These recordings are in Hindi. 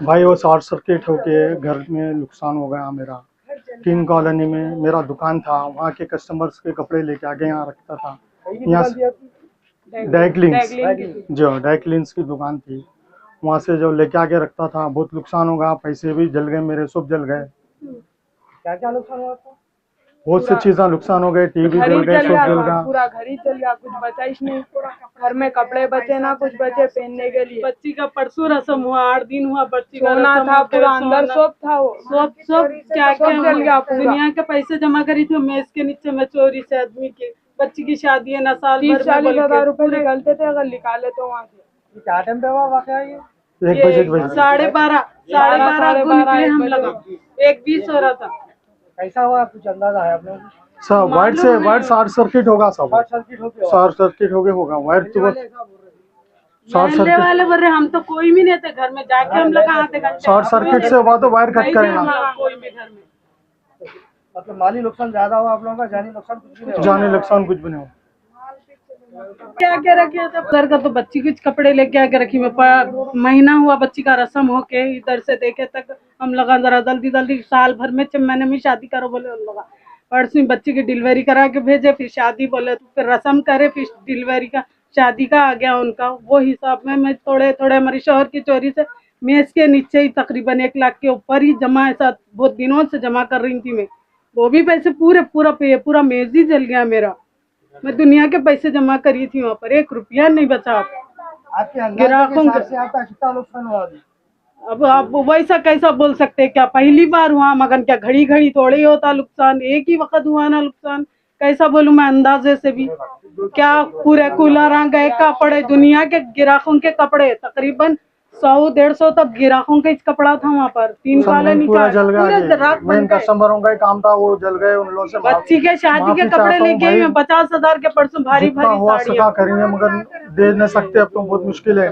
भाई वो शॉर्ट सर्किट होके घर में नुकसान हो गया मेरा। किंग कॉलोनी में मेरा दुकान था, वहाँ के कस्टमर्स के कपड़े लेके आके यहाँ रखता था। यहाँ डाइक्लिंस, जो डाइक्लिंस की दुकान थी, वहाँ से जो लेके आके रखता था, बहुत नुकसान हो गया। पैसे भी जल गए मेरे, सब जल गए। क्या क्या नुकसान हुआ आपको? बहुत सी चीजें नुकसान हो गए, टीवी जल गए, सब जल गया। पूरा घर ही चल गया, कुछ बचा ही नहीं। घर में कपड़े बचे ना कुछ बचे पहनने के लिए। बच्ची का परसों रस्म हुआ, 8 दिन हुआ बच्ची का सोना रस्म था होके, पूरा, अंदर सब था, वो सब क्या सब जल गया पूरा। दुनिया के पैसे जमा करी थी मेज के नीचे में चोरी से आदमी के। बच्ची की शादी है ना, साल भर 30-40 हज़ार रुपए निकलते थे अगर निकाले तो वहाँ से। क्या टाइम पे हुआ वाकया ये? 1 बजे 12:30 को निकले हम लोग। 1:20 हो रहा था। कैसा हुआ, कुछ अंदाजा है आप लोगों को? सब वाइट शॉर्ट सर्किट होगा, सब शॉर्ट सर्किट हो गया? शॉर्ट सर्किट हो गया होगा। वाइट तो शॉर्ट मोहल्ले सर्किट, वाले बोल रहे हम तो कोई भी नहीं थे घर में, जाके हम लोग कहाँ थे घंटे। शॉर्ट सर्किट से हुआ तो वायर कट करेगा। कोई भी घर में मतलब माली नुकसान ज्यादा हुआ आप लोगों का, जानी नुकसान कुछ भी नहीं हुआ? जाने नुकसान कुछ भी नहीं हो। क्या क्या रखे थे घर का, तो बच्ची कुछ कपड़े लेके आके रखी। मैं महीना हुआ बच्ची का रस्म होके, इधर से देखे तक हम लगा जरा जल्दी जल्दी, साल भर में 6 महीने में शादी करो बोले उन लोग। परसों बच्ची की डिलीवरी करा के भेजे, फिर शादी बोले तो फिर रस्म करे, फिर डिलीवरी का शादी का आ गया उनका। वो हिसाब में मैं थोड़े थोड़े हमारी शोहर की चोरी से मेज के नीचे ही तकरीबन 1 लाख के ऊपर ही जमा, ऐसा बहुत दिनों से जमा कर रही थी मैं। वो भी पैसे पूरा मेज ही जल गया मेरा। मैं दुनिया के पैसे जमा करी थी वहाँ पर, 1 रुपया नहीं बचा। आपके अंदाजे के हिसाब से आपका कितना नुकसान हुआ अभी? अब आप वैसा कैसा बोल सकते हैं, क्या पहली बार हुआ? मगर क्या घड़ी घड़ी थोड़े ही होता नुकसान, एक ही वक्त हुआ ना नुकसान। कैसा बोलूं मैं अंदाजे से भी? क्या पूरे कूलर आ गए, कपड़े दुनिया के गिराकों के कपड़े तकरीबन 100-150 तक गिराकों का कपड़ा था वहाँ पर। 3 साल पूरा जल पूरे गया। राख बन मेन गए। कस्टमरों का ही काम था, वो जल गए। उन लोगों से बच्ची के शादी के कपड़े लेके आई मैं 50,000 के, परसों भारी जितना भारी हुआ साड़ियाँ। सका करेंगे, मगर दे नहीं सकते। अब तो बहुत मुश्किल है।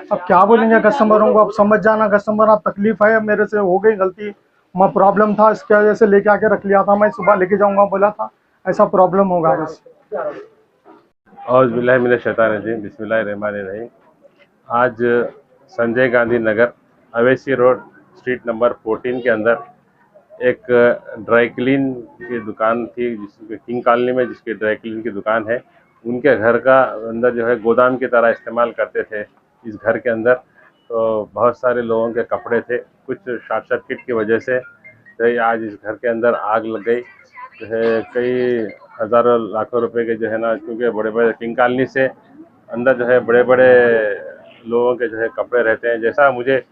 अब क्या बोलेंगे कस्टमरों को? अब समझ जाना कस्टमर, अब तकलीफ है, अब मेरे से हो गई गलती। मैं प्रॉब्लम था, इसकी वजह से लेके आके रख लिया था। मैं सुबह लेके जाऊंगा बोला था, ऐसा प्रॉब्लम होगा बस। औज़ बिल्लाहि मिनश शैतानिर रजीम, बिस्मिल्लाहिर रहमानिर रहीम। आज Sanjay Gandhi Nagar Owaisi road street number 14 के अंदर एक ड्राई क्लीन की दुकान थी, जिसके किंग कॉलोनी में जिसकी ड्राई क्लीन की दुकान है। उनके घर का अंदर जो है गोदाम की तरह इस्तेमाल करते थे इस घर के अंदर। तो बहुत सारे लोगों के कपड़े थे, कुछ शॉर्ट सर्किट की वजह से तो आज इस घर के अंदर आग लग गई। जो है कई हज़ारों लाखों रुपए के जो है ना, क्योंकि बड़े बड़े किंग कॉलोनी से अंदर जो है बड़े बड़े लोगों के जो है कपड़े रहते हैं। जैसा मुझे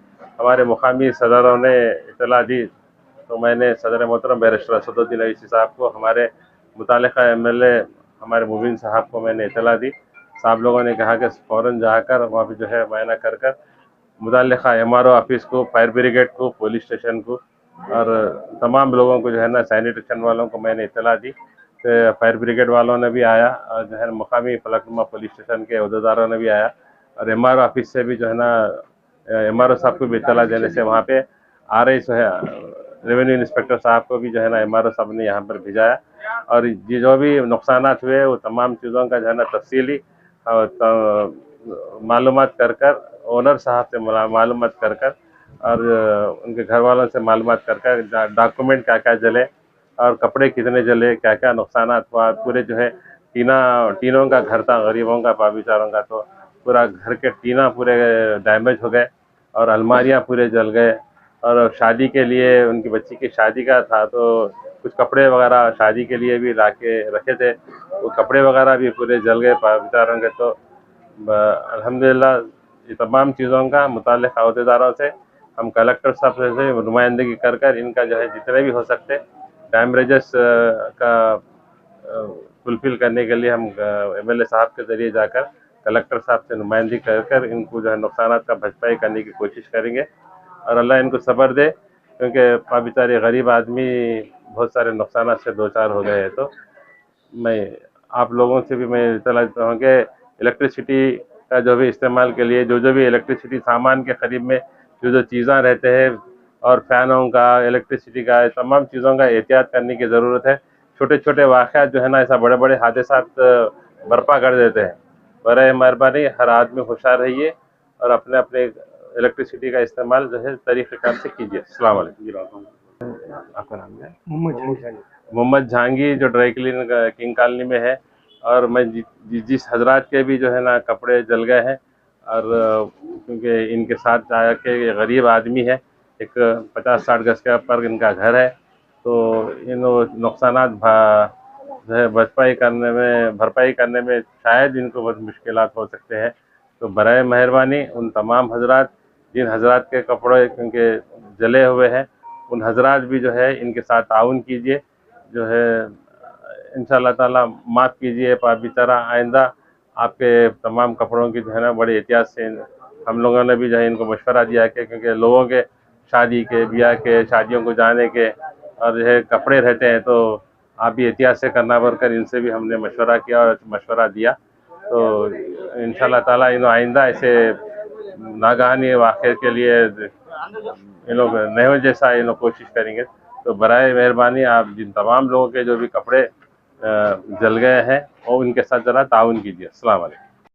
हमारे मुकामी सदरों ने इतला दी, तो मैंने सदर मोहतरम बैरिस्टर असदुद्दीन अवैसी साहब को, हमारे मुतालिका एमएलए हमारे मुबीन साहब को मैंने इतला दी। साहब लोगों ने कहा कि फ़ौरन जाकर वहाँ पे जो है मुआयना कर कर मुतालिका एमआरओ ऑफिस को, फायर ब्रिगेड को, पुलिस स्टेशन को और तमाम लोगों को जो है ना, सैनिटेशन वालों को मैंने इतला दी। तो फायर ब्रिगेड वालों ने भी आया और जो है मुकामी फलकनुमा पुलिस स्टेशन के अहदेदारों ने भी आया और एमआरओ ऑफिस से भी जो है ना, एमआरओ साहब को भी इतला देने से वहाँ पे RI जो है रेवेन्यू इंस्पेक्टर साहब को भी जो है ना एमआरओ साहब ने यहाँ पर भिजाया। और ये जो भी नुकसानात हुए वो तमाम चीज़ों का जो है ना तफसीली मालूमात कर कर, ओनर साहब से मालूमात कर कर और उनके घर वालों से मालूमात कर कर, डॉक्यूमेंट क्या क्या जले और कपड़े कितने जले, क्या क्या नुकसानात हुआ। पूरे जो है टीनों का घर था गरीबों का, बेचारों का, तो पूरा घर के टीना पूरे डैमेज हो गए और अलमारियाँ पूरे जल गए। और शादी के लिए, उनकी बच्ची की शादी का था, तो कुछ कपड़े वगैरह शादी के लिए भी ला के रखे थे, वो कपड़े वगैरह भी पूरे जल गए बेचारों के। तो अल्हम्दुलिल्लाह ये तमाम चीज़ों का मुताल्लिक़ अहदेदारों से, हम कलेक्टर साहब से नुमाइंदगी कर कर इनका जो है जितने भी हो सकते डैमरेजेस का फुलफिल करने के लिए हम MLA साहब के ज़रिए जाकर कलेक्टर साहब से नुमाइंदगी कर कर इनको जो है नुकसानात का भरपाई करने की कोशिश करेंगे और अल्लाह इनको सब्र दे, क्योंकि बेचारे गरीब आदमी बहुत सारे नुकसानात से दो चार हो गए हैं। तो मैं आप लोगों से भी मैं इत्तला देता हूँ कि इलेक्ट्रिसिटी का जो भी इस्तेमाल के लिए जो भी इलेक्ट्रिसिटी सामान के ख़रीद में जो चीज़ें रहते हैं और फ़ैनों का, इलेक्ट्रिसिटी का, तमाम चीज़ों का एहतियात करने की ज़रूरत है। छोटे छोटे वाक़यात जो है ना, ऐसा बड़े बड़े हादसात बर्पा कर देते हैं। बराए मेहरबानी हर आदमी होशियार रहिए और अपने अपने इलेक्ट्रिसिटी का इस्तेमाल जो है तरीक़ेकार से कीजिए। अस्सलाम वालेकुम। आपका नाम क्या है? मोहम्मद जहांगीर, जो ड्राई क्लीन किंग कॉलोनी में है। और मैं जिस हजरात के भी जो है ना कपड़े जल गए हैं, और क्योंकि इनके साथ आया कि ये गरीब आदमी है, एक 50-60 गज के ऊपर इनका घर है, तो इन नुकसानात जो है भरपाई करने में शायद इनको बहुत मुश्किलात हो सकते हैं। तो बराए मेहरबानी उन तमाम हजरात जिन हजरात के कपड़े क्योंकि जले हुए हैं, उन हजरात भी जो है इनके साथ ताउन कीजिए, जो है इंशाअल्लाह ताला माफ़ कीजिए। बेचारा आइंदा आपके तमाम कपड़ों की जो है ना बड़ी एहतियात से हम लोगों ने भी जो है इनको मशवरा दिया कि क्योंकि लोगों के शादी के, ब्याह के, शादियों को जाने के और जो है कपड़े रहते हैं, तो आप भी एहतियात से करना बनकर इनसे भी हमने मशवरा किया और मशवरा दिया। तो इंशाअल्लाह ताला इन आइंदा ऐसे नागहानी वाक़े के लिए इन लोग नए जैसा इन लोग कोशिश करेंगे। तो बराए मेहरबानी आप जिन तमाम लोगों के जो भी कपड़े जल गए हैं और उनके साथ ज़रा ताउन कीजिए। अस्सलाम वालेकुम।